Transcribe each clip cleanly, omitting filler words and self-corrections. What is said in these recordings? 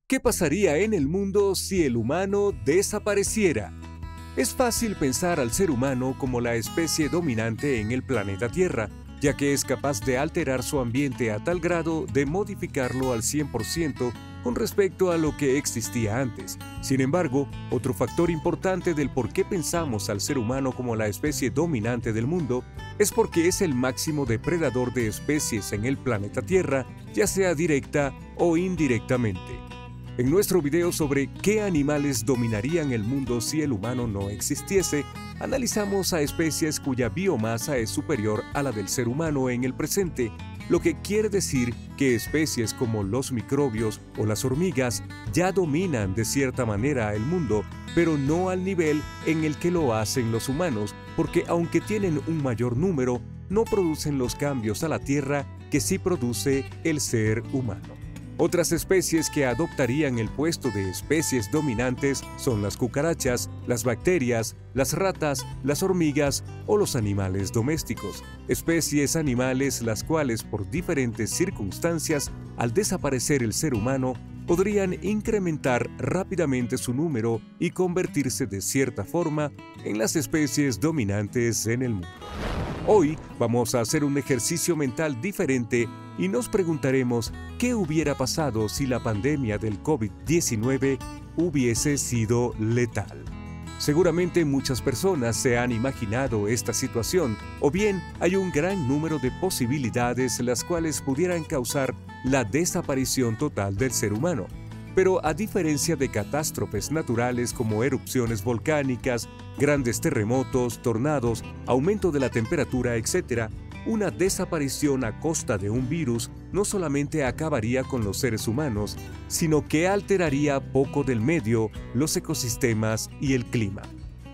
¿Qué pasaría en el mundo si el humano desapareciera? Es fácil pensar al ser humano como la especie dominante en el planeta Tierra, ya que es capaz de alterar su ambiente a tal grado de modificarlo al 100% con respecto a lo que existía antes. Sin embargo, otro factor importante del por qué pensamos al ser humano como la especie dominante del mundo es porque es el máximo depredador de especies en el planeta Tierra, ya sea directa o indirectamente. En nuestro video sobre qué animales dominarían el mundo si el humano no existiese, analizamos a especies cuya biomasa es superior a la del ser humano en el presente, lo que quiere decir que especies como los microbios o las hormigas ya dominan de cierta manera el mundo, pero no al nivel en el que lo hacen los humanos, porque aunque tienen un mayor número, no producen los cambios a la Tierra que sí produce el ser humano. Otras especies que adoptarían el puesto de especies dominantes son las cucarachas, las bacterias, las ratas, las hormigas o los animales domésticos. Especies animales las cuales por diferentes circunstancias, al desaparecer el ser humano, podrían incrementar rápidamente su número y convertirse de cierta forma en las especies dominantes en el mundo. Hoy vamos a hacer un ejercicio mental diferente y nos preguntaremos qué hubiera pasado si la pandemia del COVID-19 hubiese sido letal. Seguramente muchas personas se han imaginado esta situación, o bien hay un gran número de posibilidades las cuales pudieran causar la desaparición total del ser humano. Pero a diferencia de catástrofes naturales como erupciones volcánicas, grandes terremotos, tornados, aumento de la temperatura, etc., una desaparición a costa de un virus no solamente acabaría con los seres humanos, sino que alteraría poco del medio, los ecosistemas y el clima.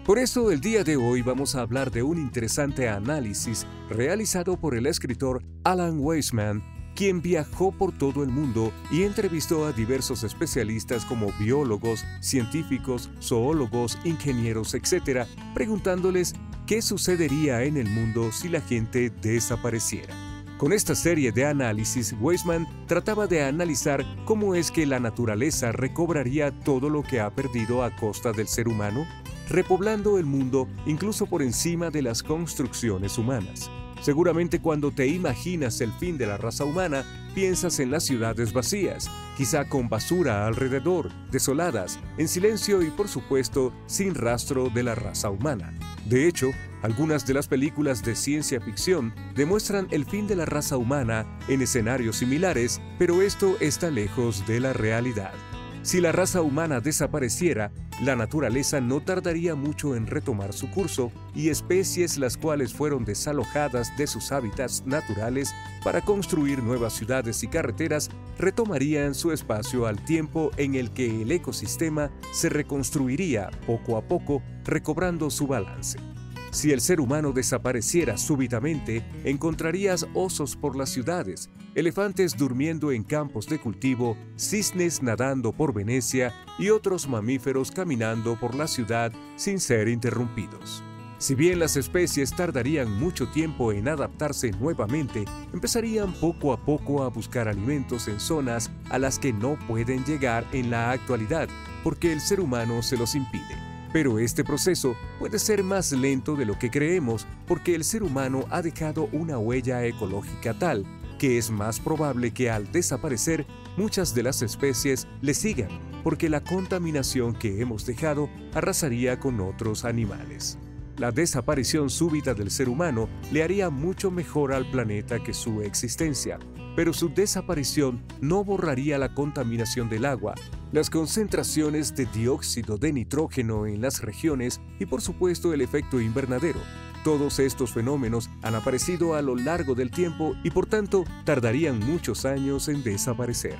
Por eso el día de hoy vamos a hablar de un interesante análisis realizado por el escritor Alan Weisman, quien viajó por todo el mundo y entrevistó a diversos especialistas como biólogos, científicos, zoólogos, ingenieros, etc., preguntándoles qué sucedería en el mundo si la gente desapareciera. Con esta serie de análisis, Weisman trataba de analizar cómo es que la naturaleza recobraría todo lo que ha perdido a costa del ser humano, repoblando el mundo incluso por encima de las construcciones humanas. Seguramente cuando te imaginas el fin de la raza humana, piensas en las ciudades vacías, quizá con basura alrededor, desoladas, en silencio y por supuesto sin rastro de la raza humana. De hecho, algunas de las películas de ciencia ficción demuestran el fin de la raza humana en escenarios similares, pero esto está lejos de la realidad. Si la raza humana desapareciera, la naturaleza no tardaría mucho en retomar su curso y especies las cuales fueron desalojadas de sus hábitats naturales para construir nuevas ciudades y carreteras retomarían su espacio al tiempo en el que el ecosistema se reconstruiría poco a poco, recobrando su balance. Si el ser humano desapareciera súbitamente, encontrarías osos por las ciudades, elefantes durmiendo en campos de cultivo, cisnes nadando por Venecia y otros mamíferos caminando por la ciudad sin ser interrumpidos. Si bien las especies tardarían mucho tiempo en adaptarse nuevamente, empezarían poco a poco a buscar alimentos en zonas a las que no pueden llegar en la actualidad, porque el ser humano se los impide. Pero este proceso puede ser más lento de lo que creemos porque el ser humano ha dejado una huella ecológica tal que es más probable que al desaparecer muchas de las especies le sigan porque la contaminación que hemos dejado arrasaría con otros animales. La desaparición súbita del ser humano le haría mucho mejor al planeta que su existencia, pero su desaparición no borraría la contaminación del agua, las concentraciones de dióxido de nitrógeno en las regiones y por supuesto el efecto invernadero. Todos estos fenómenos han aparecido a lo largo del tiempo y por tanto tardarían muchos años en desaparecer.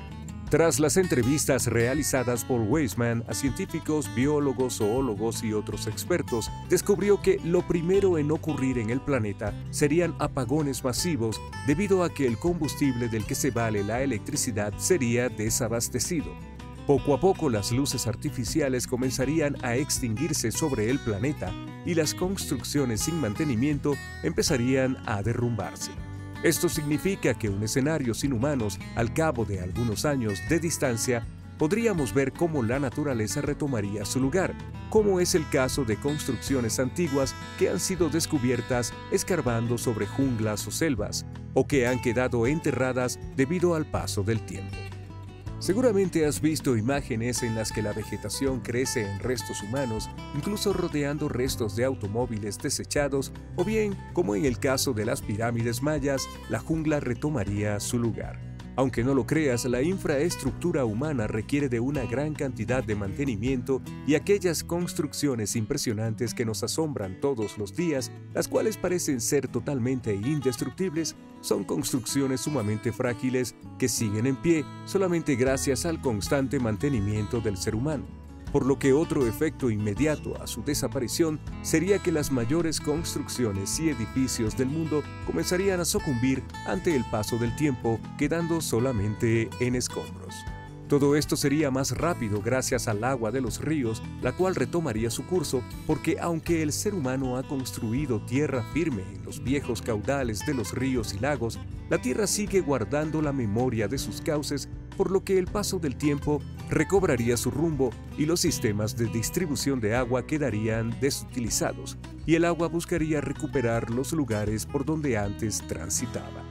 Tras las entrevistas realizadas por Weisman a científicos, biólogos, zoólogos y otros expertos, descubrió que lo primero en ocurrir en el planeta serían apagones masivos debido a que el combustible del que se vale la electricidad sería desabastecido. Poco a poco las luces artificiales comenzarían a extinguirse sobre el planeta y las construcciones sin mantenimiento empezarían a derrumbarse. Esto significa que un escenario sin humanos, al cabo de algunos años de distancia, podríamos ver cómo la naturaleza retomaría su lugar, como es el caso de construcciones antiguas que han sido descubiertas escarbando sobre junglas o selvas, o que han quedado enterradas debido al paso del tiempo. Seguramente has visto imágenes en las que la vegetación crece en restos humanos, incluso rodeando restos de automóviles desechados, o bien, como en el caso de las pirámides mayas, la jungla retomaría su lugar. Aunque no lo creas, la infraestructura humana requiere de una gran cantidad de mantenimiento y aquellas construcciones impresionantes que nos asombran todos los días, las cuales parecen ser totalmente indestructibles, son construcciones sumamente frágiles que siguen en pie solamente gracias al constante mantenimiento del ser humano. Por lo que otro efecto inmediato a su desaparición sería que las mayores construcciones y edificios del mundo comenzarían a sucumbir ante el paso del tiempo, quedando solamente en escombros. Todo esto sería más rápido gracias al agua de los ríos, la cual retomaría su curso, porque aunque el ser humano ha construido tierra firme en los viejos caudales de los ríos y lagos, la tierra sigue guardando la memoria de sus cauces, por lo que el paso del tiempo recobraría su rumbo y los sistemas de distribución de agua quedarían desutilizados, y el agua buscaría recuperar los lugares por donde antes transitaba.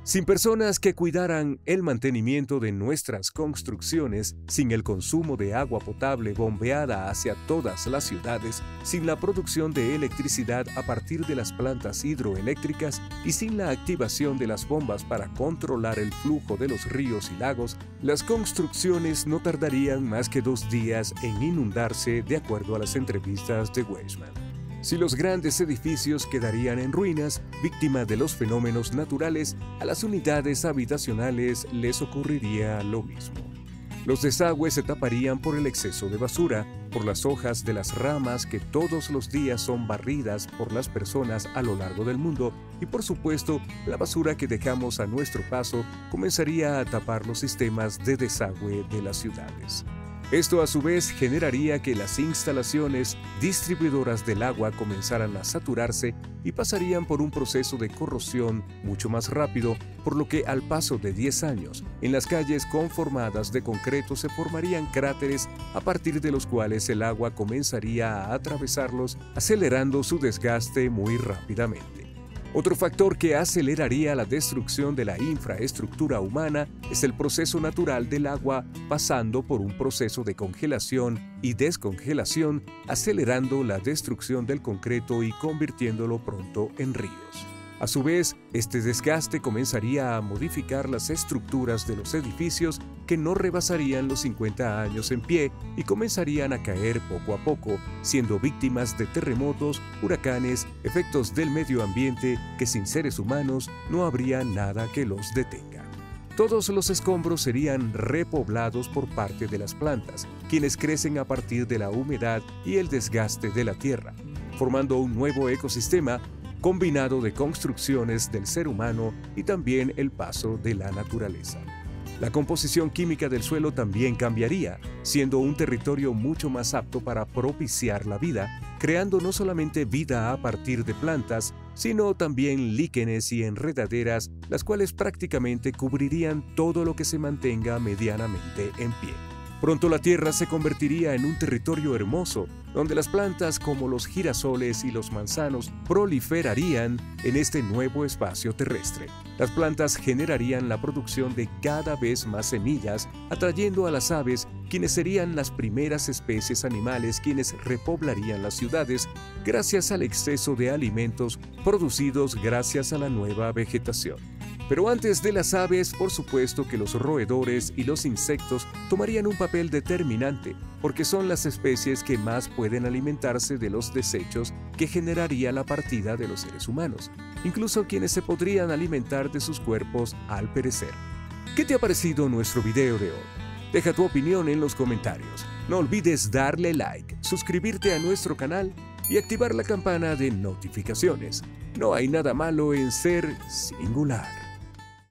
Sin personas que cuidaran el mantenimiento de nuestras construcciones, sin el consumo de agua potable bombeada hacia todas las ciudades, sin la producción de electricidad a partir de las plantas hidroeléctricas y sin la activación de las bombas para controlar el flujo de los ríos y lagos, las construcciones no tardarían más que 2 días en inundarse, de acuerdo a las entrevistas de Weissman. Si los grandes edificios quedarían en ruinas, víctimas de los fenómenos naturales, a las unidades habitacionales les ocurriría lo mismo. Los desagües se taparían por el exceso de basura, por las hojas de las ramas que todos los días son barridas por las personas a lo largo del mundo y, por supuesto, la basura que dejamos a nuestro paso comenzaría a tapar los sistemas de desagüe de las ciudades. Esto a su vez generaría que las instalaciones distribuidoras del agua comenzaran a saturarse y pasarían por un proceso de corrosión mucho más rápido, por lo que al paso de 10 años, en las calles conformadas de concreto se formarían cráteres a partir de los cuales el agua comenzaría a atravesarlos, acelerando su desgaste muy rápidamente. Otro factor que aceleraría la destrucción de la infraestructura humana es el proceso natural del agua pasando por un proceso de congelación y descongelación, acelerando la destrucción del concreto y convirtiéndolo pronto en ríos. A su vez, este desgaste comenzaría a modificar las estructuras de los edificios que no rebasarían los 50 años en pie y comenzarían a caer poco a poco, siendo víctimas de terremotos, huracanes, efectos del medio ambiente que sin seres humanos no habría nada que los detenga. Todos los escombros serían repoblados por parte de las plantas, quienes crecen a partir de la humedad y el desgaste de la tierra, formando un nuevo ecosistema combinado de construcciones del ser humano y también el paso de la naturaleza. La composición química del suelo también cambiaría, siendo un territorio mucho más apto para propiciar la vida, creando no solamente vida a partir de plantas, sino también líquenes y enredaderas, las cuales prácticamente cubrirían todo lo que se mantenga medianamente en pie. Pronto la tierra se convertiría en un territorio hermoso, donde las plantas como los girasoles y los manzanos proliferarían en este nuevo espacio terrestre. Las plantas generarían la producción de cada vez más semillas, atrayendo a las aves, quienes serían las primeras especies animales quienes repoblarían las ciudades gracias al exceso de alimentos producidos gracias a la nueva vegetación. Pero antes de las aves, por supuesto que los roedores y los insectos tomarían un papel determinante, porque son las especies que más pueden alimentarse de los desechos que generaría la partida de los seres humanos, incluso quienes se podrían alimentar de sus cuerpos al perecer. ¿Qué te ha parecido nuestro video de hoy? Deja tu opinión en los comentarios. No olvides darle like, suscribirte a nuestro canal y activar la campana de notificaciones. No hay nada malo en ser singular.